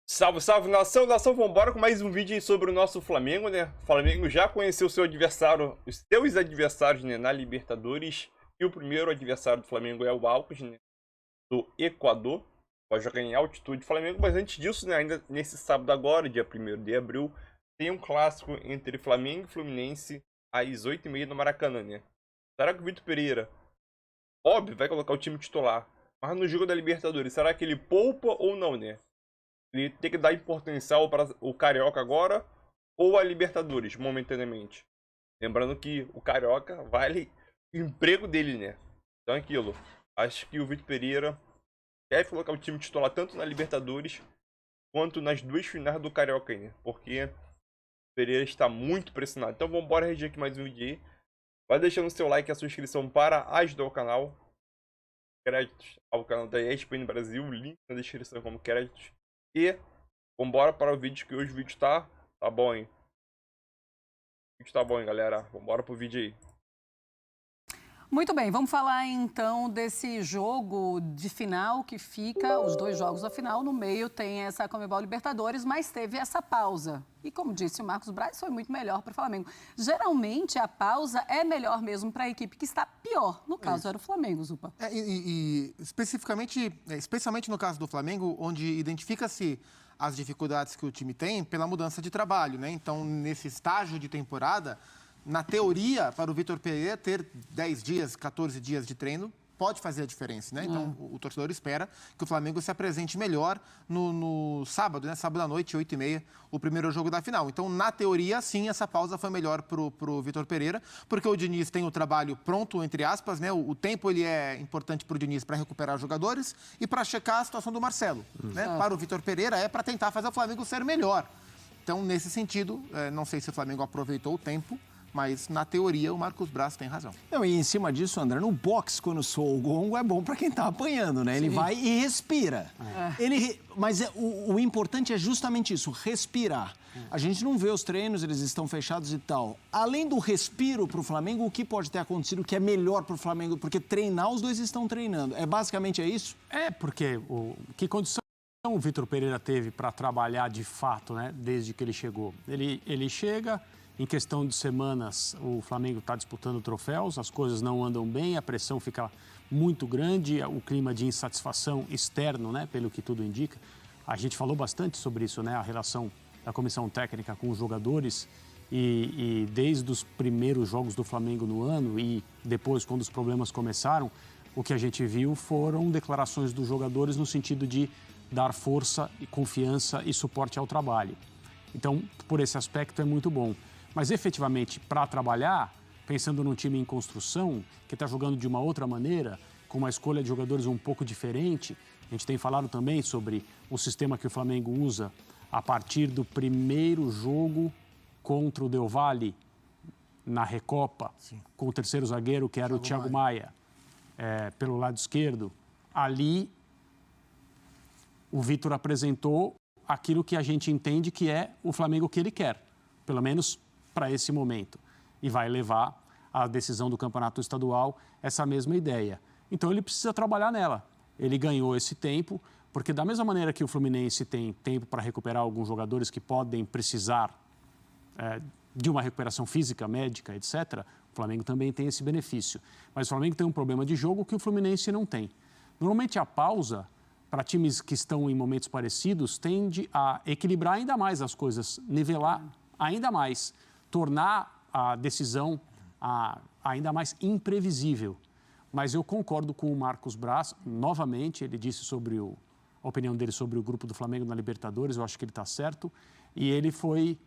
Salve, salve, nação, nação, vambora com mais um vídeo aí sobre o nosso Flamengo, né? O Flamengo já conheceu seu adversário, os seus adversários, né, na Libertadores. E o primeiro adversário do Flamengo é o Alcas, né, do Equador. Vai jogar em altitude Flamengo, mas antes disso, né, ainda nesse sábado agora, dia 1º de abril, tem um clássico entre Flamengo e Fluminense às 8h30 no Maracanã, né? Será que o Vitor Pereira, óbvio, vai colocar o time titular, mas no jogo da Libertadores, será que ele poupa ou não, né? Ele tem que dar importância para o Carioca agora ou a Libertadores, momentaneamente. Lembrando que o Carioca vale o emprego dele, né? Então é aquilo. Acho que o Vitor Pereira deve colocar o time titular tanto na Libertadores quanto nas duas finais do Carioca aí, né? Porque o Pereira está muito pressionado. Então vamos embora reagir aqui mais um vídeo aí. Vai deixando o seu like e a sua inscrição para ajudar o canal. Créditos ao canal da ESPN Brasil, link na descrição como créditos. E vambora para o vídeo, que hoje o vídeo tá bom, hein? O vídeo tá bom, hein, galera? Vambora pro vídeo aí. Muito bem, vamos falar então desse jogo de final que fica, os dois jogos da final, no meio tem essa Conmebol Libertadores, mas teve essa pausa. E como disse o Marcos Braz, foi muito melhor para o Flamengo. Geralmente a pausa é melhor mesmo para a equipe que está pior, no caso era o Flamengo, Zupa. Especialmente no caso do Flamengo, onde identifica-se as dificuldades que o time tem pela mudança de trabalho, né? Então, nesse estágio de temporada, na teoria, para o Vitor Pereira ter 10 dias, 14 dias de treino, pode fazer a diferença, né? Então, o torcedor espera que o Flamengo se apresente melhor no sábado, né? Sábado à noite, 8h30, o primeiro jogo da final. Então, na teoria, sim, essa pausa foi melhor pro Vitor Pereira, porque o Diniz tem o trabalho pronto, entre aspas, né? O tempo ele é importante para o Diniz para recuperar jogadores e para checar a situação do Marcelo, né? Para o Vitor Pereira é para tentar fazer o Flamengo ser melhor. Então, nesse sentido, não sei se o Flamengo aproveitou o tempo, mas, na teoria, o Marcos Braz tem razão. Não, e em cima disso, André, no boxe, quando soa o gongo, é bom para quem tá apanhando, né? Ele vai e respira. Mas o importante é justamente isso, respirar. A gente não vê os treinos, eles estão fechados e tal. Além do respiro para o Flamengo, o que pode ter acontecido que é melhor para o Flamengo? Porque treinar, os dois estão treinando. Basicamente é isso? Porque que condição o Vitor Pereira teve para trabalhar de fato, né? Desde que ele chegou. Ele chega... Em questão de semanas, o Flamengo está disputando troféus, as coisas não andam bem, a pressão fica muito grande, o clima de insatisfação externo, né, pelo que tudo indica. A gente falou bastante sobre isso, né, a relação da comissão técnica com os jogadores e desde os primeiros jogos do Flamengo no ano e depois, quando os problemas começaram, o que a gente viu foram declarações dos jogadores no sentido de dar força, confiança e suporte ao trabalho. Então, por esse aspecto, é muito bom. Mas, efetivamente, para trabalhar, pensando num time em construção, que está jogando de uma outra maneira, com uma escolha de jogadores um pouco diferente, a gente tem falado também sobre o sistema que o Flamengo usa a partir do primeiro jogo contra o Del Valle, na Recopa, com o terceiro zagueiro, que era o Thiago Maia, pelo lado esquerdo. Ali, o Vitor apresentou aquilo que a gente entende que é o Flamengo que ele quer, pelo menos para esse momento, e vai levar à decisão do campeonato estadual essa mesma ideia. Então ele precisa trabalhar nela. Ele ganhou esse tempo, porque da mesma maneira que o Fluminense tem tempo para recuperar alguns jogadores que podem precisar de uma recuperação física, médica, etc., o Flamengo também tem esse benefício. Mas o Flamengo tem um problema de jogo que o Fluminense não tem. Normalmente a pausa, para times que estão em momentos parecidos, tende a equilibrar ainda mais as coisas, nivelar ainda mais, tornar a decisão ainda mais imprevisível. Mas eu concordo com o Marcos Braz, novamente, ele disse sobre a opinião dele sobre o grupo do Flamengo na Libertadores, eu acho que ele está certo, e ele foi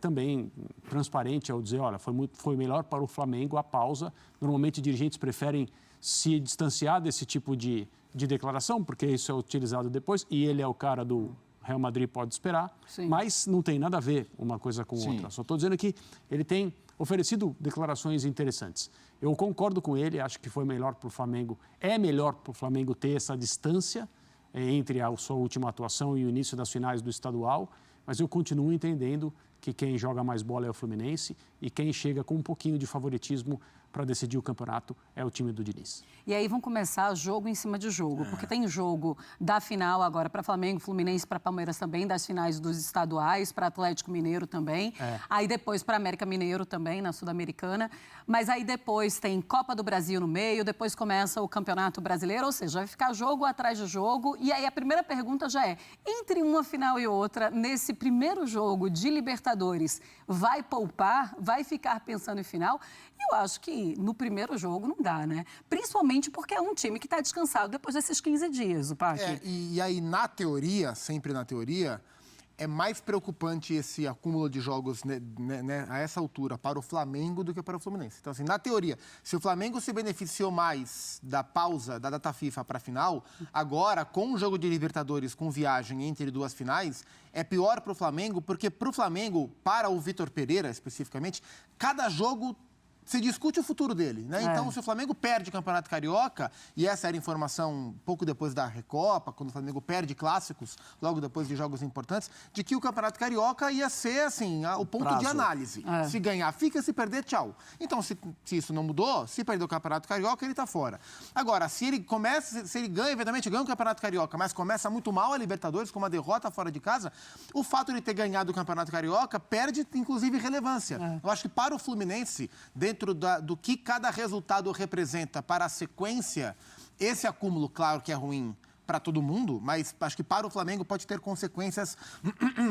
também transparente ao dizer, olha, foi melhor para o Flamengo a pausa. Normalmente, dirigentes preferem se distanciar desse tipo de declaração, porque isso é utilizado depois, e ele é o cara do Real Madrid, pode esperar, mas não tem nada a ver uma coisa com outra. Só estou dizendo que ele tem oferecido declarações interessantes. Eu concordo com ele, acho que foi melhor para o Flamengo, é melhor para o Flamengo ter essa distância entre a sua última atuação e o início das finais do estadual, mas eu continuo entendendo que quem joga mais bola é o Fluminense e quem chega com um pouquinho de favoritismo para decidir o campeonato é o time do Diniz. E aí vão começar jogo em cima de jogo, porque tem jogo da final agora para Flamengo, Fluminense, para Palmeiras também, das finais dos estaduais, para Atlético Mineiro também, aí depois para América Mineiro também, na Sul-Americana, mas aí depois tem Copa do Brasil no meio, depois começa o Campeonato Brasileiro, ou seja, vai ficar jogo atrás de jogo, e aí a primeira pergunta já é, entre uma final e outra, nesse primeiro jogo de Libertadores, vai poupar, vai ficar pensando em final? Eu acho que no primeiro jogo não dá, né? Principalmente porque é um time que está descansado depois desses 15 dias, o Pac. E aí, na teoria, sempre na teoria, é mais preocupante esse acúmulo de jogos a essa altura para o Flamengo do que para o Fluminense. Então, assim, na teoria, se o Flamengo se beneficiou mais da pausa da data FIFA para a final, agora, com o jogo de Libertadores, com viagem entre duas finais, é pior para o Flamengo, porque para o Flamengo, para o Vitor Pereira especificamente, cada jogo se discute o futuro dele, né? Então, se o Flamengo perde o Campeonato Carioca, e essa era a informação pouco depois da Recopa, quando o Flamengo perde clássicos, logo depois de jogos importantes, de que o Campeonato Carioca ia ser, assim, o ponto de análise. Se ganhar, fica, se perder, tchau. Então, se isso não mudou, se perder o Campeonato Carioca, ele tá fora. Agora, se ele ganha, eventualmente ganha o Campeonato Carioca, mas começa muito mal a Libertadores, com uma derrota fora de casa, o fato de ter ganhado o Campeonato Carioca perde, inclusive, relevância. Eu acho que para o Fluminense, dentro do que cada resultado representa para a sequência, esse acúmulo, claro que é ruim para todo mundo, mas acho que para o Flamengo pode ter consequências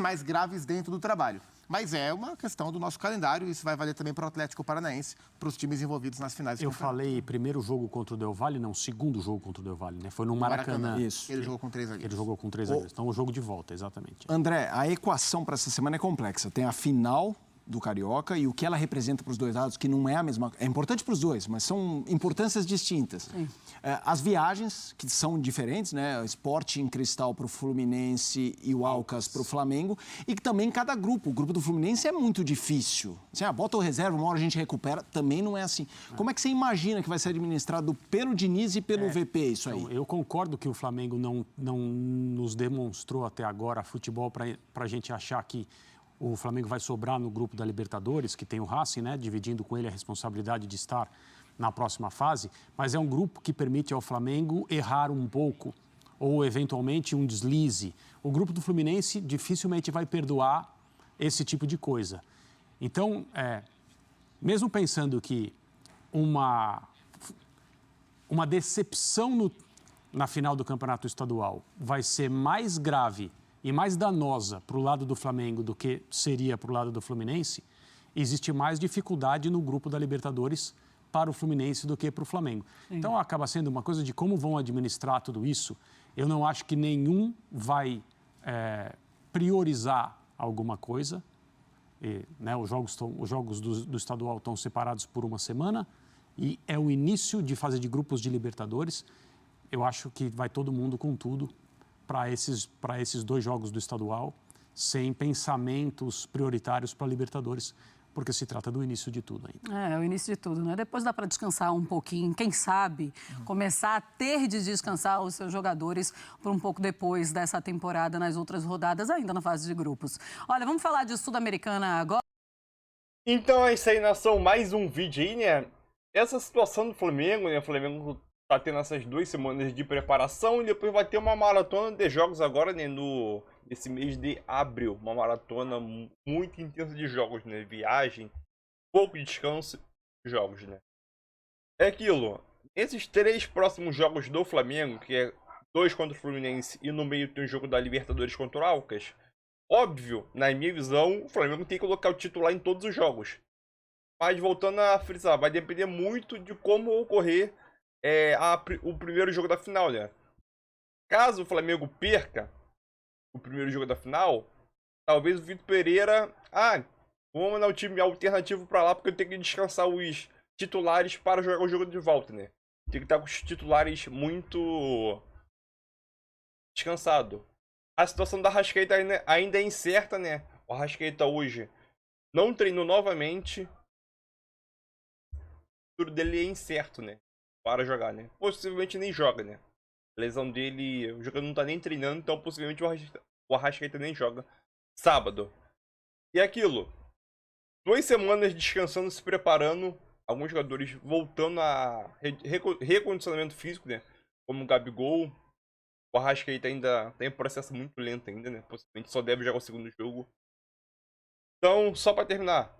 mais graves dentro do trabalho. Mas é uma questão do nosso calendário, e isso vai valer também para o Atlético Paranaense, para os times envolvidos nas finais. Eu falei primeiro jogo contra o Del Valle, não, segundo jogo contra o Del Valle, né? Foi no Maracanã. Isso. Ele jogou com 3 zagueiros. Ele jogou com 3 zagueiros. Então, o jogo de volta, exatamente. André, a equação para essa semana é complexa. Tem a final do Carioca e o que ela representa para os dois lados, que não é a mesma... É importante para os dois, mas são importâncias distintas. As viagens, que são diferentes, né? O Sporting Cristal para o Fluminense e o Alcas para o Flamengo. E que também cada grupo. O grupo do Fluminense é muito difícil. Assim, bota o reserva, uma hora a gente recupera. Também não é assim. Como é que você imagina que vai ser administrado pelo Diniz e pelo VP isso aí? Então, eu concordo que o Flamengo não nos demonstrou até agora futebol para a gente achar que o Flamengo vai sobrar no grupo da Libertadores, que tem o Racing, né, dividindo com ele a responsabilidade de estar na próxima fase, mas é um grupo que permite ao Flamengo errar um pouco, ou eventualmente um deslize. O grupo do Fluminense dificilmente vai perdoar esse tipo de coisa. Então, mesmo pensando que uma decepção na final do Campeonato Estadual vai ser mais grave e mais danosa para o lado do Flamengo do que seria para o lado do Fluminense, existe mais dificuldade no grupo da Libertadores para o Fluminense do que para o Flamengo. Sim. Então, acaba sendo uma coisa de como vão administrar tudo isso. Eu não acho que nenhum vai priorizar alguma coisa. Né, os jogos do estadual estão separados por uma semana e é o início de fase de grupos de Libertadores. Eu acho que vai todo mundo com tudo para esses 2 jogos do estadual, sem pensamentos prioritários para a Libertadores, porque se trata do início de tudo ainda. É o início de tudo, né? Depois dá para descansar um pouquinho, quem sabe começar a ter de descansar os seus jogadores por um pouco depois dessa temporada, nas outras rodadas, ainda na fase de grupos. Olha, vamos falar de Sul-Americana agora? Então é isso aí, nação, mais um vídeo aí, né? Essa situação do Flamengo, né? O Flamengo tá tendo essas 2 semanas de preparação e depois vai ter uma maratona de jogos agora, né? Nesse mês de abril. Uma maratona muito intensa de jogos, né? Viagem, pouco descanso, jogos, né? É aquilo. Esses 3 próximos jogos do Flamengo, que é 2 contra o Fluminense e no meio tem um jogo da Libertadores contra o Alcas. Óbvio, na minha visão, o Flamengo tem que colocar o titular em todos os jogos. Mas voltando a frisar, vai depender muito de como ocorrer o primeiro jogo da final, né? Caso o Flamengo perca o primeiro jogo da final, talvez o Vitor Pereira... vamos mandar o time alternativo pra lá, porque eu tenho que descansar os titulares para jogar o jogo de volta, né? Tem que estar com os titulares muito descansado. A situação da Arrascaeta ainda é incerta, né? O Arrascaeta hoje não treinou novamente. O futuro dele é incerto, né? Para jogar, né? Possivelmente nem joga, né? A lesão dele, o jogador não tá nem treinando, então possivelmente o Arrascaeta nem joga sábado. E é aquilo. 2 semanas descansando, se preparando. Alguns jogadores voltando a recondicionamento físico, né? Como o Gabigol. O Arrascaeta ainda tem um processo muito lento ainda, né? Possivelmente só deve jogar o segundo jogo. Então, só para terminar.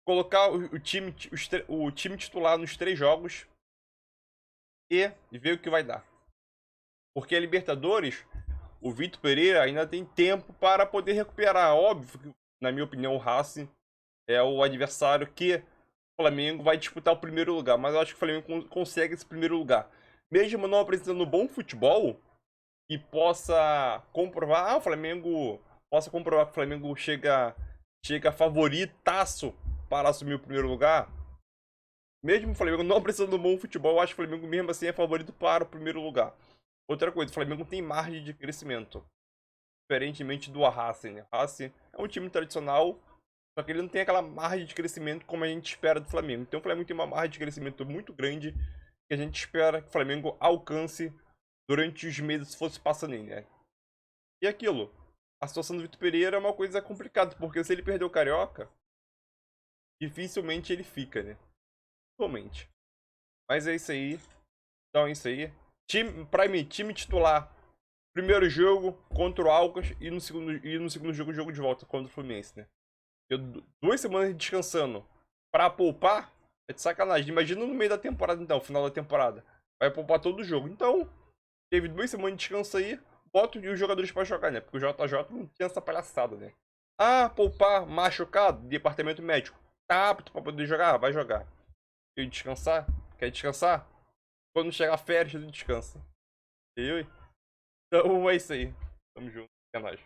Colocar o time titular nos 3 jogos. E ver o que vai dar. Porque a Libertadores, o Vitor Pereira ainda tem tempo para poder recuperar. Óbvio que, na minha opinião, o Racing é o adversário que o Flamengo vai disputar o primeiro lugar. Mas eu acho que o Flamengo consegue esse primeiro lugar. Mesmo não apresentando bom futebol, e possa comprovar, o Flamengo possa comprovar que o Flamengo chega favoritaço para assumir o primeiro lugar. Mesmo o Flamengo não apresentando bom futebol, eu acho que o Flamengo mesmo assim é favorito para o primeiro lugar. Outra coisa, o Flamengo tem margem de crescimento. Diferentemente do Racing, né? O Racing é um time tradicional, só que ele não tem aquela margem de crescimento como a gente espera do Flamengo. Então o Flamengo tem uma margem de crescimento muito grande que a gente espera que o Flamengo alcance durante os meses que fosse passando aí, né? E aquilo, a situação do Vitor Pereira é uma coisa complicada, porque se ele perder o Carioca, dificilmente ele fica, né? Dificilmente. Mas é isso aí. Então é isso aí. Pra mim, time titular. Primeiro jogo contra o Alcas e no segundo jogo de volta contra o Fluminense, né? 2 semanas descansando pra poupar é de sacanagem. Imagina no meio da temporada, então, final da temporada. Vai poupar todo o jogo. Então, teve 2 semanas de descanso aí, bota os jogadores pra jogar, né? Porque o JJ não tinha essa palhaçada, né? Ah, poupar, machucado, departamento médico. Tá apto pra poder jogar? Vai jogar. Quer descansar? Quer descansar? Quando chegar férias, ele descansa. Entendeu? Então é isso aí. Tamo junto. É nóis.